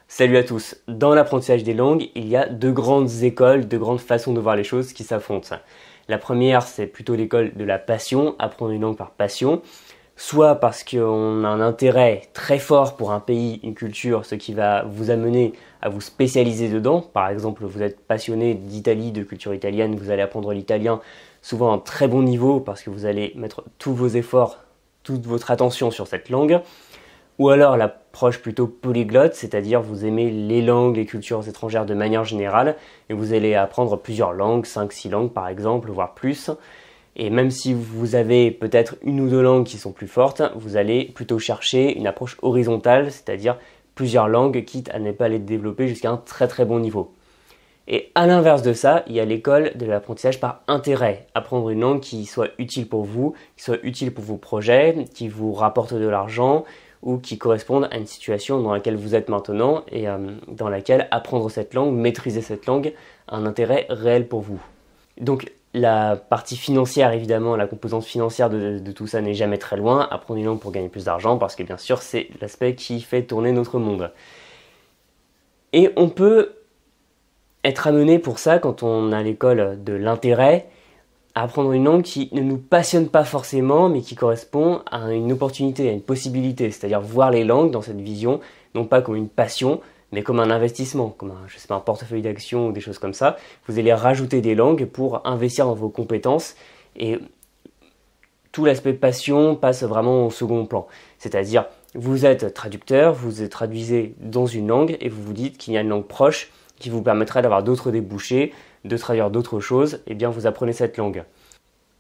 Salut à tous. Dans l'apprentissage des langues, il y a deux grandes écoles, deux grandes façons de voir les choses qui s'affrontent. La première, c'est plutôt l'école de la passion, apprendre une langue par passion, soit parce qu'on a un intérêt très fort pour un pays, une culture, ce qui va vous amener à vous spécialiser dedans. Par exemple, vous êtes passionné d'Italie, de culture italienne, vous allez apprendre l'italien, souvent à un très bon niveau parce que vous allez mettre tous vos efforts, toute votre attention sur cette langue. Ou alors l'approche plutôt polyglotte, c'est-à-dire vous aimez les langues, les cultures étrangères de manière générale, et vous allez apprendre plusieurs langues, 5-6 langues par exemple, voire plus. Et même si vous avez peut-être une ou deux langues qui sont plus fortes, vous allez plutôt chercher une approche horizontale, c'est-à-dire plusieurs langues, quitte à ne pas les développer jusqu'à un très très bon niveau. Et à l'inverse de ça, il y a l'école de l'apprentissage par intérêt. Apprendre une langue qui soit utile pour vous, qui soit utile pour vos projets, qui vous rapporte de l'argent, ou qui correspondent à une situation dans laquelle vous êtes maintenant et dans laquelle apprendre cette langue, maîtriser cette langue a un intérêt réel pour vous. Donc la partie financière, évidemment, la composante financière de tout ça n'est jamais très loin. Apprendre une langue pour gagner plus d'argent parce que bien sûr c'est l'aspect qui fait tourner notre monde. Et on peut être amené pour ça, quand on a l'école de l'intérêt, à apprendre une langue qui ne nous passionne pas forcément, mais qui correspond à une opportunité, à une possibilité. C'est-à-dire voir les langues dans cette vision, non pas comme une passion, mais comme un investissement, comme un portefeuille d'actions ou des choses comme ça. Vous allez rajouter des langues pour investir dans vos compétences et tout l'aspect passion passe vraiment au second plan. C'est-à-dire, vous êtes traducteur, vous traduisez dans une langue et vous vous dites qu'il y a une langue proche qui vous permettra d'avoir d'autres débouchés, de traduire d'autres choses, et bien vous apprenez cette langue.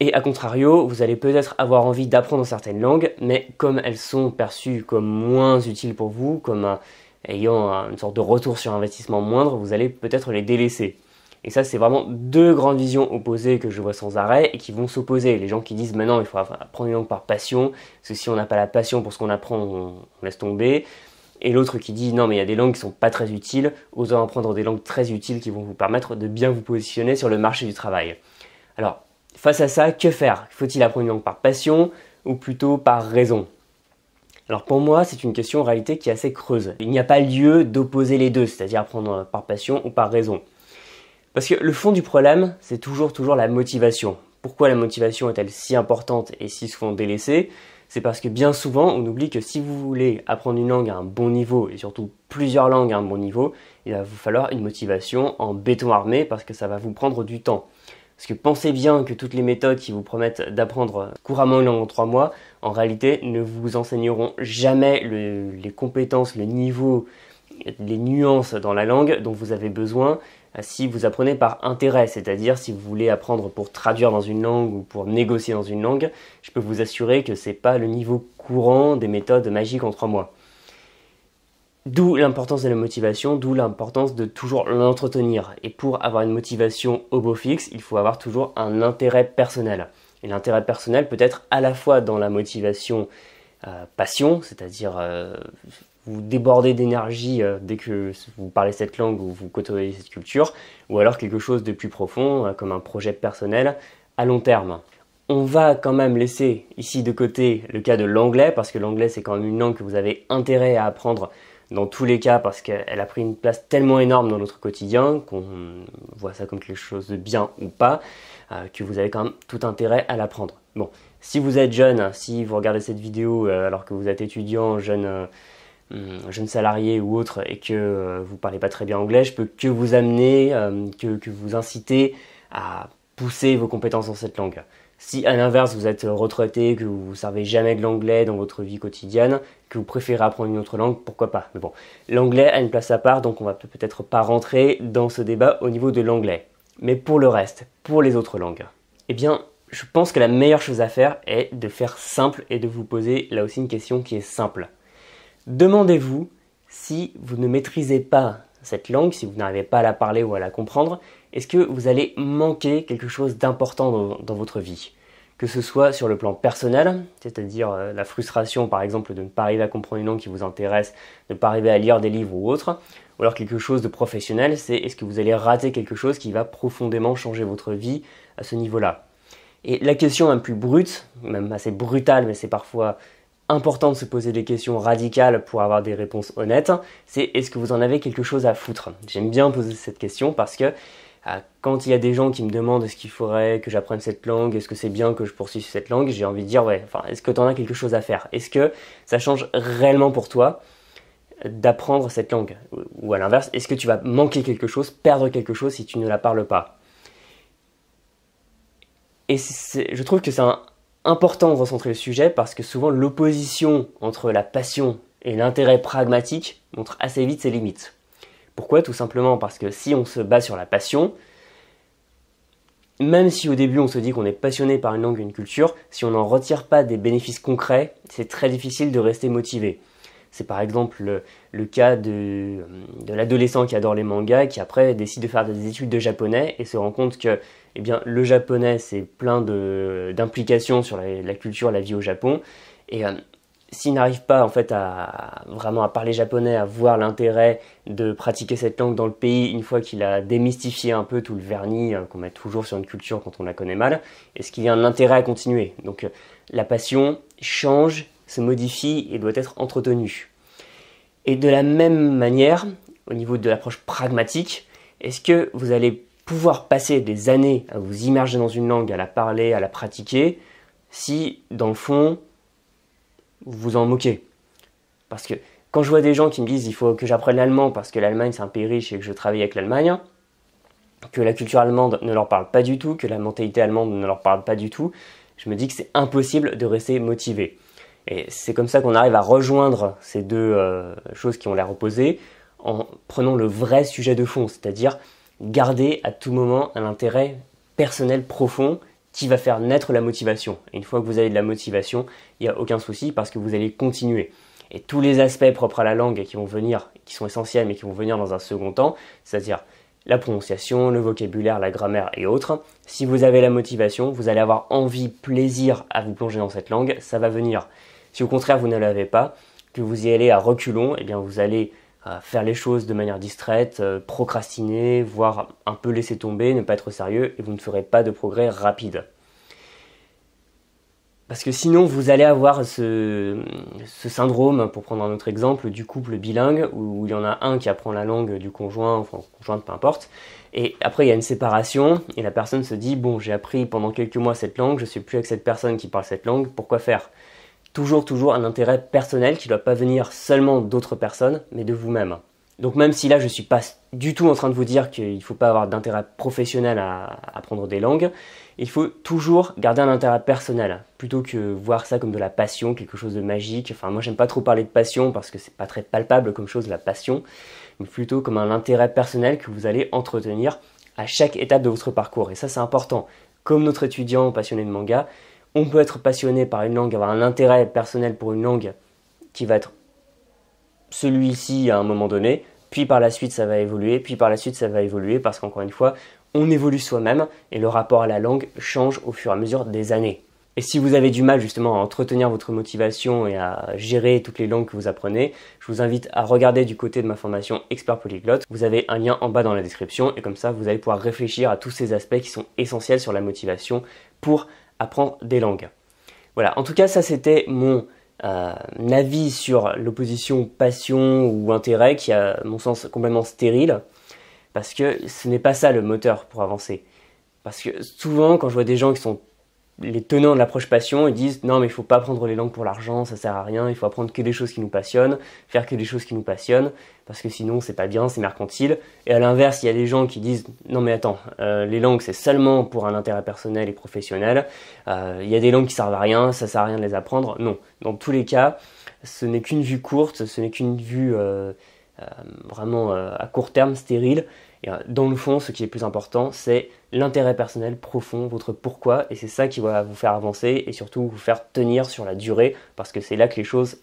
Et à contrario, vous allez peut-être avoir envie d'apprendre certaines langues, mais comme elles sont perçues comme moins utiles pour vous, comme ayant une sorte de retour sur investissement moindre, vous allez peut-être les délaisser. Et ça, c'est vraiment deux grandes visions opposées que je vois sans arrêt et qui vont s'opposer. Les gens qui disent maintenant il faut apprendre une langue par passion, parce que si on n'a pas la passion pour ce qu'on apprend, on laisse tomber. Et l'autre qui dit non mais il y a des langues qui sont pas très utiles, osons apprendre des langues très utiles qui vont vous permettre de bien vous positionner sur le marché du travail. Alors, face à ça, que faire? Faut-il apprendre une langue par passion ou plutôt par raison? Alors pour moi, c'est une question en réalité qui est assez creuse. Il n'y a pas lieu d'opposer les deux, c'est-à-dire apprendre par passion ou par raison. Parce que le fond du problème, c'est toujours la motivation. Pourquoi la motivation est-elle si importante et si souvent délaissée? C'est parce que bien souvent, on oublie que si vous voulez apprendre une langue à un bon niveau, et surtout plusieurs langues à un bon niveau, il va vous falloir une motivation en béton armé parce que ça va vous prendre du temps. Parce que pensez bien que toutes les méthodes qui vous promettent d'apprendre couramment une langue en 3 mois, en réalité ne vous enseigneront jamais les compétences, le niveau, les nuances dans la langue dont vous avez besoin si vous apprenez par intérêt, c'est-à-dire si vous voulez apprendre pour traduire dans une langue ou pour négocier dans une langue, je peux vous assurer que c'est pas le niveau courant des méthodes magiques en 3 mois. D'où l'importance de la motivation, d'où l'importance de toujours l'entretenir. Et pour avoir une motivation au beau fixe, il faut avoir toujours un intérêt personnel. Et l'intérêt personnel peut être à la fois dans la motivation passion, c'est-à-dire vous débordez d'énergie dès que vous parlez cette langue ou vous côtoyez cette culture, ou alors quelque chose de plus profond, comme un projet personnel à long terme. On va quand même laisser ici de côté le cas de l'anglais, parce que l'anglais c'est quand même une langue que vous avez intérêt à apprendre dans tous les cas, parce qu'elle a pris une place tellement énorme dans notre quotidien, qu'on voit ça comme quelque chose de bien ou pas, que vous avez quand même tout intérêt à l'apprendre. Bon, si vous êtes jeune, si vous regardez cette vidéo alors que vous êtes étudiant, jeune salarié ou autre, et que vous parlez pas très bien anglais, je peux que vous amener, que vous inciter à pousser vos compétences dans cette langue. Si à l'inverse vous êtes retraité, que vous ne servez jamais de l'anglais dans votre vie quotidienne, que vous préférez apprendre une autre langue, pourquoi pas. Mais bon, l'anglais a une place à part, donc on va peut-être pas rentrer dans ce débat au niveau de l'anglais. Mais pour le reste, pour les autres langues, eh bien, je pense que la meilleure chose à faire est de faire simple et de vous poser là aussi une question qui est simple. Demandez-vous si vous ne maîtrisez pas cette langue, si vous n'arrivez pas à la parler ou à la comprendre, est-ce que vous allez manquer quelque chose d'important dans votre vie? Que ce soit sur le plan personnel, c'est-à-dire la frustration par exemple de ne pas arriver à comprendre une langue qui vous intéresse, de ne pas arriver à lire des livres ou autre, ou alors quelque chose de professionnel, c'est est-ce que vous allez rater quelque chose qui va profondément changer votre vie à ce niveau-là? Et la question un peu plus brute, même assez brutale, mais c'est parfois important de se poser des questions radicales pour avoir des réponses honnêtes, c'est est-ce que vous en avez quelque chose à foutre? J'aime bien poser cette question parce que quand il y a des gens qui me demandent est-ce qu'il faudrait que j'apprenne cette langue, est-ce que c'est bien que je poursuive cette langue, j'ai envie de dire ouais, enfin, est-ce que tu en as quelque chose à faire? Est-ce que ça change réellement pour toi d'apprendre cette langue? Ou à l'inverse, est-ce que tu vas manquer quelque chose, perdre quelque chose si tu ne la parles pas? Et je trouve que c'est important de recentrer le sujet parce que souvent l'opposition entre la passion et l'intérêt pragmatique montre assez vite ses limites. Pourquoi? Tout simplement parce que si on se base sur la passion, même si au début on se dit qu'on est passionné par une langue ou une culture, si on n'en retire pas des bénéfices concrets, c'est très difficile de rester motivé. C'est par exemple le cas de l'adolescent qui adore les mangas, qui après décide de faire des études de japonais et se rend compte que eh bien, le japonais c'est plein d'implications sur la culture, la vie au Japon. Et s'il n'arrive pas en fait à vraiment à parler japonais, à voir l'intérêt de pratiquer cette langue dans le pays une fois qu'il a démystifié un peu tout le vernis qu'on met toujours sur une culture quand on la connaît mal, est-ce qu'il y a un intérêt à continuer? Donc la passion change, se modifie et doit être entretenue. Et de la même manière, au niveau de l'approche pragmatique, est-ce que vous allez pouvoir passer des années à vous immerger dans une langue, à la parler, à la pratiquer, si dans le fond vous vous en moquez? Parce que quand je vois des gens qui me disent il faut que j'apprenne l'allemand parce que l'Allemagne c'est un pays riche et que je travaille avec l'Allemagne, que la culture allemande ne leur parle pas du tout, que la mentalité allemande ne leur parle pas du tout, je me dis que c'est impossible de rester motivé. Et c'est comme ça qu'on arrive à rejoindre ces deux choses qui ont l'air opposées en prenant le vrai sujet de fond, c'est-à-dire garder à tout moment un intérêt personnel profond qui va faire naître la motivation. Et une fois que vous avez de la motivation, il n'y a aucun souci parce que vous allez continuer. Et tous les aspects propres à la langue qui vont venir, qui sont essentiels mais qui vont venir dans un second temps, c'est-à-dire la prononciation, le vocabulaire, la grammaire et autres, si vous avez la motivation, vous allez avoir envie, plaisir à vous plonger dans cette langue, ça va venir. Si au contraire vous ne l'avez pas, que vous y allez à reculons, eh bien vous allez faire les choses de manière distraite, procrastiner, voire un peu laisser tomber, ne pas être sérieux, et vous ne ferez pas de progrès rapide. Parce que sinon, vous allez avoir ce syndrome, pour prendre un autre exemple, du couple bilingue, où il y en a un qui apprend la langue du conjoint, enfin conjointe, peu importe, et après il y a une séparation, et la personne se dit, bon, j'ai appris pendant quelques mois cette langue, je ne suis plus avec cette personne qui parle cette langue, pourquoi faire? Toujours un intérêt personnel qui ne doit pas venir seulement d'autres personnes, mais de vous-même. Donc même si là je ne suis pas du tout en train de vous dire qu'il ne faut pas avoir d'intérêt professionnel à apprendre des langues, il faut toujours garder un intérêt personnel, plutôt que voir ça comme de la passion, quelque chose de magique. Enfin moi j'aime pas trop parler de passion parce que c'est pas très palpable comme chose la passion, mais plutôt comme un intérêt personnel que vous allez entretenir à chaque étape de votre parcours. Et ça c'est important. Comme notre étudiant passionné de manga, on peut être passionné par une langue, avoir un intérêt personnel pour une langue qui va être celui-ci à un moment donné, puis par la suite ça va évoluer, puis par la suite ça va évoluer parce qu'encore une fois, on évolue soi-même et le rapport à la langue change au fur et à mesure des années. Et si vous avez du mal justement à entretenir votre motivation et à gérer toutes les langues que vous apprenez, je vous invite à regarder du côté de ma formation Expert Polyglotte. Vous avez un lien en bas dans la description et comme ça vous allez pouvoir réfléchir à tous ces aspects qui sont essentiels sur la motivation pour apprendre des langues. Voilà, en tout cas ça c'était mon avis sur l'opposition passion ou intérêt qui est à mon sens complètement stérile parce que ce n'est pas ça le moteur pour avancer. Parce que souvent quand je vois des gens qui sont les tenants de l'approche passion, ils disent non mais il faut pas apprendre les langues pour l'argent, ça sert à rien, il faut apprendre que des choses qui nous passionnent, faire que des choses qui nous passionnent, parce que sinon c'est pas bien, c'est mercantile. Et à l'inverse, il y a des gens qui disent non mais attends, les langues c'est seulement pour un intérêt personnel et professionnel, il y a des langues qui servent à rien, ça sert à rien de les apprendre. Non, dans tous les cas, ce n'est qu'une vue courte, ce n'est qu'une vue vraiment à court terme, stérile. Et dans le fond, ce qui est plus important, c'est l'intérêt personnel profond, votre pourquoi, et c'est ça qui va vous faire avancer et surtout vous faire tenir sur la durée, parce que c'est là que les choses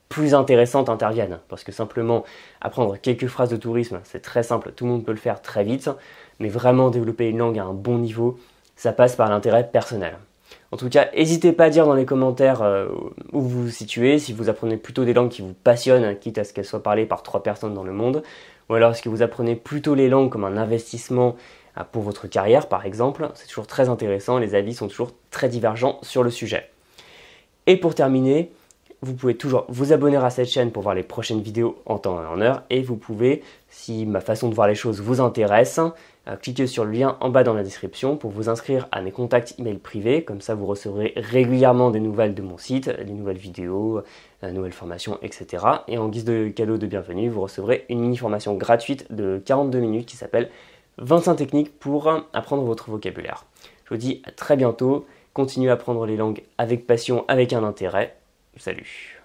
plus intéressantes interviennent. Parce que simplement apprendre quelques phrases de tourisme, c'est très simple, tout le monde peut le faire très vite, mais vraiment développer une langue à un bon niveau, ça passe par l'intérêt personnel. En tout cas, n'hésitez pas à dire dans les commentaires où vous vous situez, si vous apprenez plutôt des langues qui vous passionnent, quitte à ce qu'elles soient parlées par 3 personnes dans le monde, ou alors est-ce que vous apprenez plutôt les langues comme un investissement pour votre carrière par exemple. C'est toujours très intéressant, les avis sont toujours très divergents sur le sujet. Et pour terminer, vous pouvez toujours vous abonner à cette chaîne pour voir les prochaines vidéos en temps et en heure. Et vous pouvez, si ma façon de voir les choses vous intéresse, cliquez sur le lien en bas dans la description pour vous inscrire à mes contacts email privés. Comme ça, vous recevrez régulièrement des nouvelles de mon site, des nouvelles vidéos, nouvelles formations, etc. Et en guise de cadeau de bienvenue, vous recevrez une mini formation gratuite de 42 minutes qui s'appelle 25 techniques pour apprendre votre vocabulaire. Je vous dis à très bientôt. Continuez à apprendre les langues avec passion, avec un intérêt. Salut!